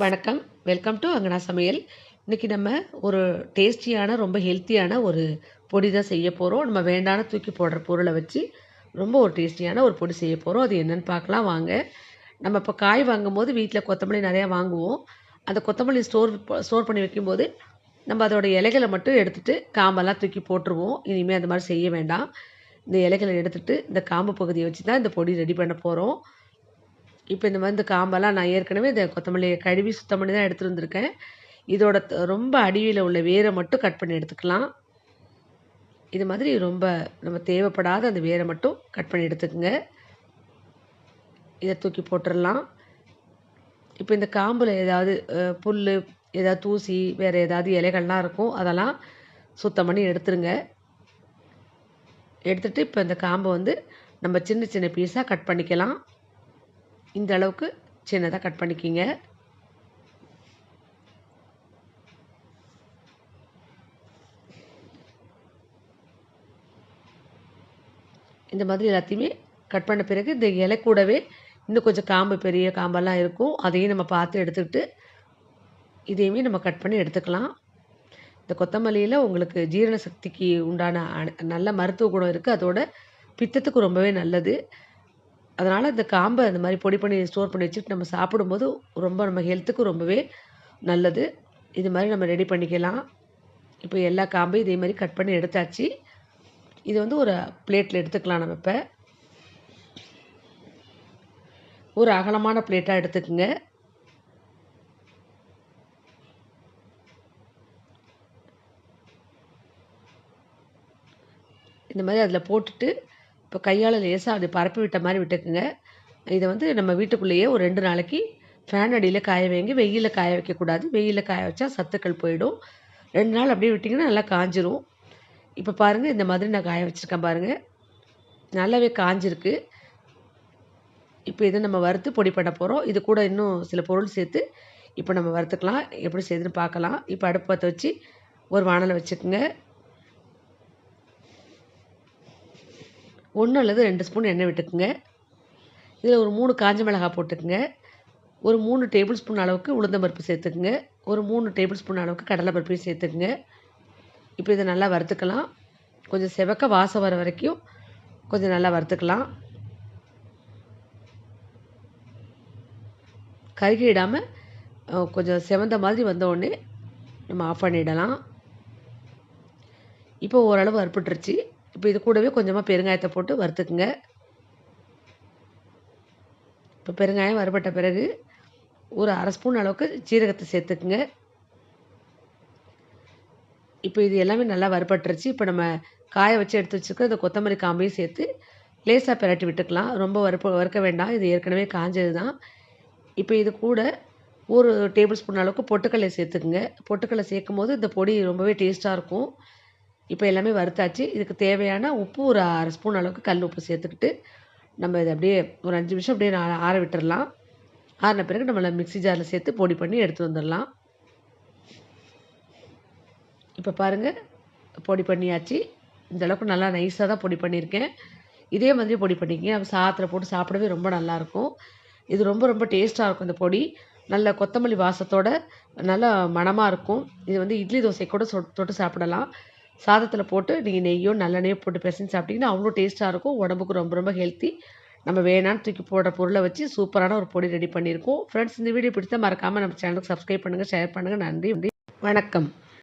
வணக்கம். Welcome to அங்கனா சமையல். இன்னைக்கு நம்ம ஒரு டேஸ்டியான, ரொம்ப ஹெல்த்தியான ஒரு பொடி தான் செய்ய போறோம். நம்ம வேண்டான்னு தூக்கி போடுற பொருள வச்சு, ரொம்ப ஒரு டேஸ்டியான ஒரு பொடி செய்ய போறோம். அது என்னன்னு பார்க்கலாம் வாங்க. நம்ம இப்போ காய் வாங்கும்போது வீட்ல கொத்தமல்லி நெறையா வாங்குவோம். அந்த கொத்தமல்லி ஸ்டோர் பண்ணி வைக்கும்போது, நம்ம அதோட இலைகள மட்டும் எடுத்துட்டு, காம்பெல்லாம் தூக்கி போட்டுருவோம். இனிமே அந்த மாரி செய்ய வேண்டாம். இந்த இலைகள எடுத்துட்டு, இந்த காம்பு பகுதிய வச்சு தான் இந்த பொடி ரெடி பண்ண போறோம். இப்ப இந்த மாரி இந்த காம்பெல்லாம் நான் ஏற்கனவே இந்த கொத்தமல்லிய கழுவி சுத்தம் பண்ணி தான் எடுத்துட்டு வந்திருக்கேன். இதோட ரொம்ப அடியில உள்ள வேர மட்டும் கட் பண்ணி எடுத்துக்கலாம். இது மாதிரி ரொம்ப நம்ம தேவைப்படாத அந்த வேர மட்டும் கட் பண்ணி எடுத்துக்கங்க. இத தூக்கி போட்டுறலாம். இப்ப இந்த காம்புல ஏதாவது புல்லு, ஏதாவது தூசி, வேற ஏதாவது இலைகள்லாம் இருக்கும். அதெல்லாம் சுத்தம் பண்ணி எடுத்துருங்க. எடுத்துட்டு இப்ப இந்த காம்ப வந்து நம்ம சின்ன சின்ன பீஸா கட் பண்ணிக்கலாம். இந்த அளவுக்கு சின்னதா கட் பண்ணிக்கங்க. இந்த மாதிரி எல்லாத்தையுமே கட் பண்ண பிறகு இந்த இலை கூடவே இன்னும் கொஞ்சம் காம்பு பெரிய காம்பெல்லாம் இருக்கும். அதையும் நம்ம பார்த்து எடுத்துக்கிட்டு, இதையுமே நம்ம கட் பண்ணி எடுத்துக்கலாம். இந்த கொத்தமல்லியில உங்களுக்கு ஜீரண சக்திக்கு உண்டான நல்ல மருத்துவ குணம் இருக்கு. அதோட பித்தத்துக்கு ரொம்பவே நல்லது. அதனால இந்த காம்ப இந்த மாரி பொடி பண்ணி ஸ்டோர் பண்ணி வச்சுட்டு நம்ம சாப்பிடும்போது ரொம்ப நம்ம ஹெல்த்துக்கு ரொம்பவே நல்லது. இது மாரி நம்ம ரெடி பண்ணிக்கலாம். இப்போ எல்லா காம்பையும் இதே மாரி கட் பண்ணி எடுத்தாச்சு. இது வந்து ஒரு பிளேட்ல எடுத்துக்கலாம் நம்ம இப்ப. ஒரு அகலமான பிளேட்டா எடுத்துக்கங்க. இந்த மாரி அதில போட்டுட்டு, இப்போ கையால லேசா அப்படி பரப்பி விட்ட மாரி விட்டுக்குங்க. இத வந்து நம்ம வீட்டுக்குள்ளேயே ஒரு 2 நாளைக்கு ஃபேன் அடியில காய வைங்க. வெயில்ல காய வைக்கக்கூடாது. வெயில்ல காய வச்சா சத்துக்கள் போயிடும். 2 நாள் அப்படியே விட்டீங்கன்னா நல்லா காஞ்சிரும். இப்ப பாருங்க இந்த மாதிரி நான் காய வச்சிருக்கேன் பாருங்க. நல்லாவே காஞ்சிருக்கு. இப்ப இத நம்ம வறுத்து பொடி பண்ண போறோம். இது கூட இன்னும் சில பொருள் சேர்த்து இப்ப நம்ம வறுத்துக்கலாம். எப்படி செய்யுதுன்னு பார்க்கலாம். இப்ப அடுப்பு பத்த வச்சு ஒரு வாணல வச்சுக்கங்க. 1 அல்லது 2 ஸ்பூன் எண்ணெய் விட்டுக்குங்க. இதில ஒரு 3 காஞ்ச மிளகாய் போட்டுக்குங்க. ஒரு 3 டேபிள் ஸ்பூன் அளவுக்கு உளுந்தம் பருப்பு சேர்த்துக்குங்க. ஒரு 3 டேபிள் ஸ்பூன் அளவுக்கு கடலை பருப்பையும் சேர்த்துக்குங்க. இப்போ இத நல்லா வறுத்துக்கலாம். கொஞ்சம் செவக்க வாசம் வர வரைக்கும் கொஞ்சம் நல்லா வறுத்துக்கலாம். கருகிடாம கொஞ்சம் செவந்த மாதிரி வந்த உடனே நம்ம ஆஃப் பண்ணிடலாம். இப்போ ஓரளவு வறுபட்டுருச்சு. இப்போ இது கூடவே கொஞ்சமா பெருங்காயத்த போட்டு வறுத்துக்குங்க. இப்போ பெருங்காயம் வறுபட்ட பிறகு ஒரு 1/2 ஸ்பூன் அளவுக்கு சீரகத்த சேர்த்துக்குங்க. இப்போ இது எல்லாமே நல்லா வறுபட்டுருச்சு. இப்போ நம்ம காய வச்சு எடுத்து வச்சிருக்க இந்த கொத்தமல்லி காம்பையும் சேர்த்து லேசா பெரட்டி விட்டுக்கலாம். ரொம்ப வறுக்க வேண்டாம். இது ஏற்கனவே காஞ்சது தான். இப்போ இது கூட ஒரு டேபிள் ஸ்பூன் அளவுக்கு பொட்டுக்கல்லை சேர்த்துக்குங்க. பொட்டுக்கல்ல சேர்க்கும்போது இந்த பொடி ரொம்பவே டேஸ்ட்டா இருக்கும். இப்போ எல்லாமே வறுத்தாச்சு. இதுக்கு தேவையான உப்பு ஒரு 1/2 ஸ்பூன் அளவுக்கு கல் உப்பு சேர்த்துக்கிட்டு, நம்ம இத அப்படியே ஒரு 5 நிமிஷம் அப்படியே ஆற விட்டுறலாம். ஆறின பிறகு நம்மள மிக்ஸி ஜார்ல சேர்த்து பொடி பண்ணி எடுத்து வந்துடலாம். இப்போ பாருங்க, பொடி பண்ணியாச்சு. இந்த அளவுக்கு நல்லா நைஸா தான் பொடி பண்ணியிருக்கேன். இதே மாதிரி பொடி பண்ணிக்கங்க. அப்ப சாதத்துல போட்டு சாப்பிடவே ரொம்ப நல்லாயிருக்கும். இது ரொம்ப ரொம்ப டேஸ்ட்டா இருக்கும் இந்த பொடி. நல்ல கொத்தமல்லி வாசத்தோட நல்லா மணமா இருக்கும். இது வந்து இட்லி, தோசை கூட தொட்டு சாப்பிடலாம். சாதத்துல போட்டு நீங்க நெய்யோ, நல்லெண்ணெயோ போட்டு பெசஞ்சு சாப்பிட்டீங்கன்னா, அவ்ளோ டேஸ்ட்டா இருக்கும். உடம்புக்கு ரொம்ப ரொம்ப ஹெல்த்தி. நம்ம வேணான்னு தூக்கி போடுற பொருள வச்சு சூப்பரான ஒரு பொடி ரெடி பண்ணியிருக்கோம். ஃப்ரெண்ட்ஸ் இந்த வீடியோ பிடிச்சா மறக்காம நம்ம சேனலுக்கு சப்ஸ்கிரைப் பண்ணுங்க, ஷேர் பண்ணுங்க. நன்றி. வணக்கம்.